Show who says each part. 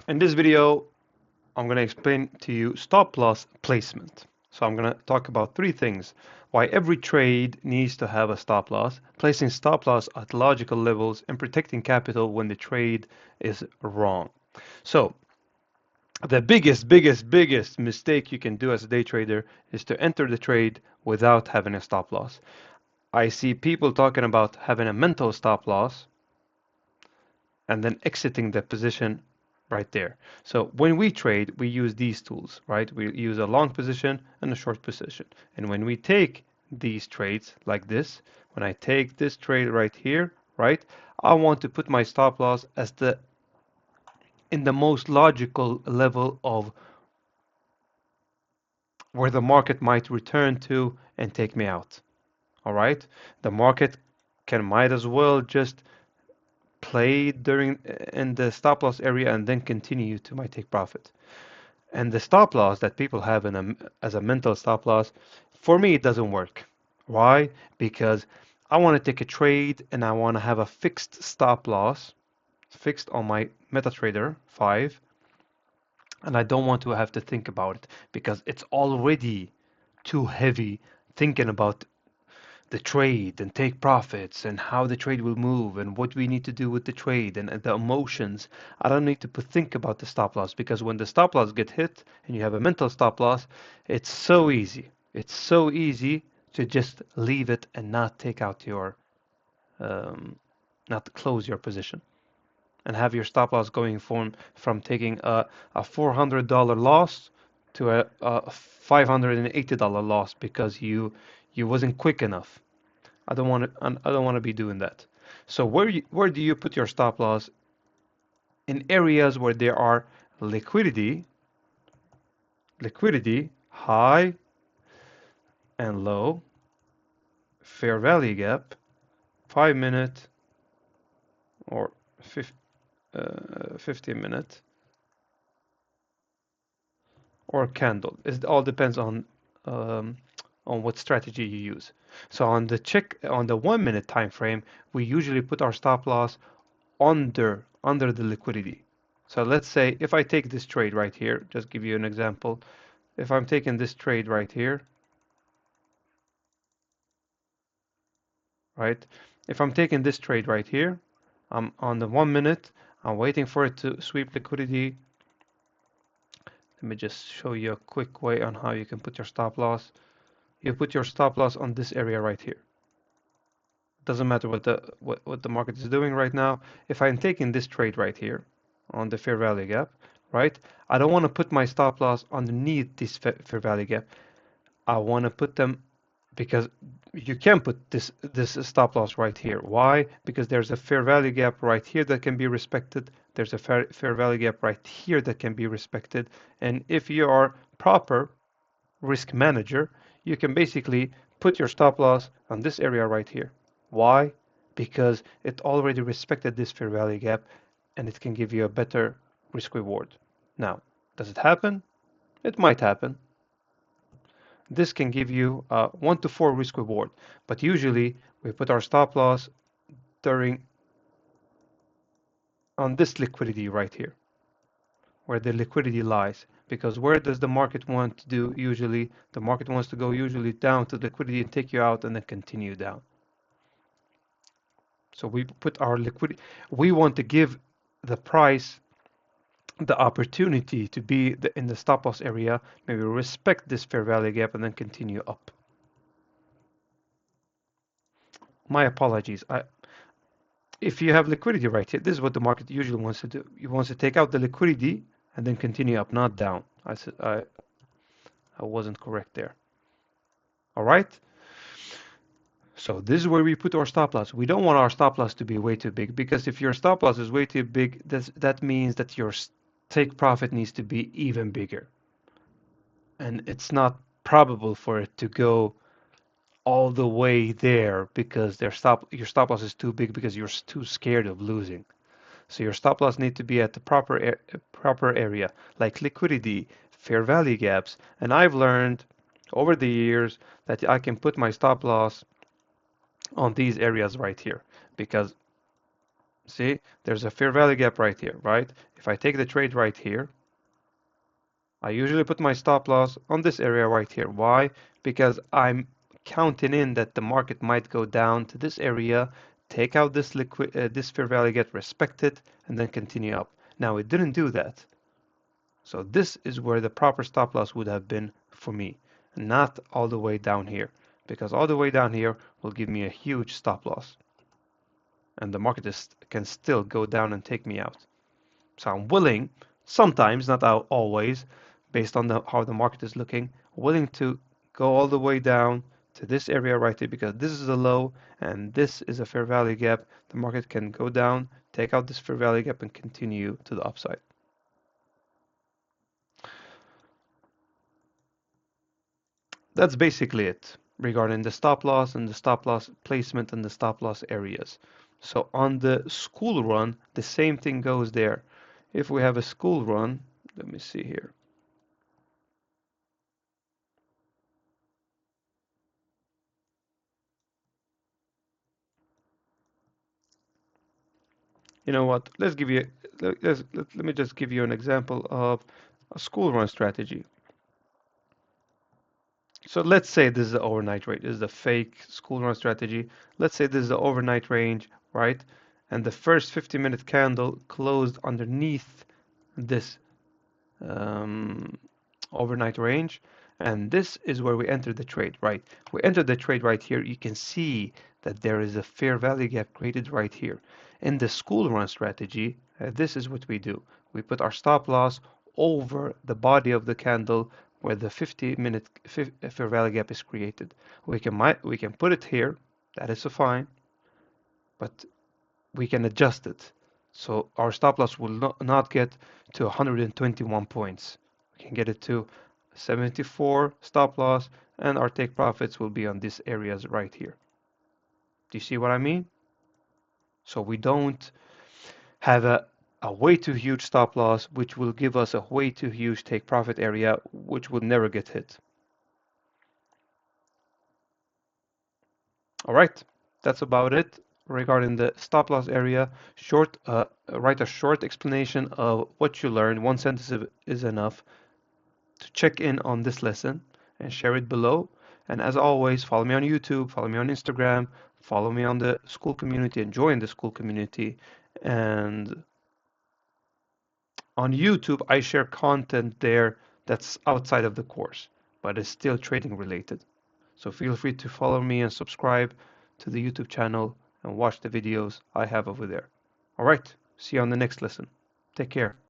Speaker 1: In this video, I'm going to explain to you stop loss placement. So I'm going to talk about three things. Why every trade needs to have a stop loss, placing stop loss at logical levels, and protecting capital when the trade is wrong. So the biggest mistake you can do as a day trader is to enter the trade without having a stop loss. I see people talking about having a mental stop loss and then exiting the position right there. So when we trade, we use these tools, right? We use a long position and a short position. And when we take these trades like this, when I take this trade right here, right, I want to put my stop loss as in the most logical level of where the market might return to and take me out. All right? The market might as well just play during in the stop loss area and then continue to my take profit. And the stop loss that people have as a mental stop loss, for me, it doesn't work. Why? Because I want to take a trade and I want to have a fixed stop loss, fixed on my MetaTrader 5, and I don't want to have to think about it because it's already too heavy thinking about the trade and take profits and how the trade will move and what we need to do with the trade and the emotions. I don't need to think about the stop loss because when the stop loss get hit and you have a mental stop loss, it's so easy. It's so easy to just leave it and not take out um, not close your position and have your stop loss going from taking a $400 loss to a $580 loss because you wasn't quick enough. I don't want to be doing that. So where do you put your stop loss? In areas where there are liquidity, high and low, fair value gap, 5 minute or 15 minute or candle. It all depends um, on what strategy you use. So on the 1 minute time frame, we usually put our stop loss under the liquidity. So let's say if I take this trade right here, just give you an example. If I'm taking this trade right here, right? If I'm taking this trade right here, I'm on the 1 minute, I'm waiting for it to sweep liquidity. Let me just show you a quick way on how you can put your stop loss. You put your stop loss on this area right here. Doesn't matter what the market is doing right now. If I'm taking this trade right here on the fair value gap, right? I don't want to put my stop loss underneath this fair value gap. I want to put them because you can put this stop loss right here. Why? Because there's a fair value gap right here that can be respected. There's a fair value gap right here that can be respected. And if you are proper risk manager, you can basically put your stop loss on this area right here. Why? Because it already respected this fair value gap and it can give you a better risk reward. Now, does it happen? It might happen. This can give you a 1 to 4 risk reward, but usually we put our stop loss during on this liquidity right here, where the liquidity lies. Because where does the market want to do usually? The market wants to go usually down to liquidity and take you out and then continue down. So we put our liquidity, we want to give the price the opportunity to be in the stop loss area, maybe respect this fair value gap and then continue up. My apologies. If you have liquidity right here, this is what the market usually wants to do. It wants to take out the liquidity and then continue up, not down. I wasn't correct there. All right. So this is where we put our stop loss. We don't want our stop loss to be way too big because if your stop loss is way too big, that means that your take profit needs to be even bigger. And it's not probable for it to go all the way there because your stop loss is too big because you're too scared of losing. So your stop loss need to be at the proper area, like liquidity, fair value gaps. And I've learned over the years that I can put my stop loss on these areas right here because See, there's a fair value gap right here, right? If I take the trade right here, I usually put my stop loss on this area right here. Why? Because I'm counting in that the market might go down to this area, take out this fair value gap, respect it, and then continue up. Now it didn't do that. So this is where the proper stop loss would have been for me, not all the way down here, because all the way down here will give me a huge stop loss, and the market can still go down and take me out. So I'm willing, sometimes, not always, based on how the market is looking, willing to go all the way down to this area right here because this is a low and this is a fair value gap. The market can go down, take out this fair value gap, and continue to the upside. That's basically it regarding the stop loss and the stop loss placement and the stop loss areas. So on the school run, the same thing goes there. If we have a school run, let me see here. You know what? Let me just give you an example of a school run strategy. So let's say this is the overnight rate. This is the fake school run strategy. Let's say this is the overnight range, right? And the first 50-minute candle closed underneath this um, overnight range. And this is where we entered the trade, right? We entered the trade right here. You can see that there is a fair value gap created right here. In the school run strategy, this is what we do. We put our stop loss over the body of the candle where the 50-minute fair value gap is created. We can put it here. That is fine, but we can adjust it. So our stop loss will not get to 121 points. We can get it to 74 stop loss, and our take profits will be on these areas right here. Do you see what I mean? So we don't have a way too huge stop loss, which will give us a way too huge take profit area, which will never get hit. All right, that's about it regarding the stop loss area. Write a short explanation of what you learned. One sentence is enough to check in on this lesson and share it below. And as always, follow me on YouTube, follow me on Instagram, follow me on the school community and join the school community. And on YouTube, I share content there that's outside of the course, but it's still trading related. So feel free to follow me and subscribe to the YouTube channel and watch the videos I have over there. All right, see you on the next lesson. Take care.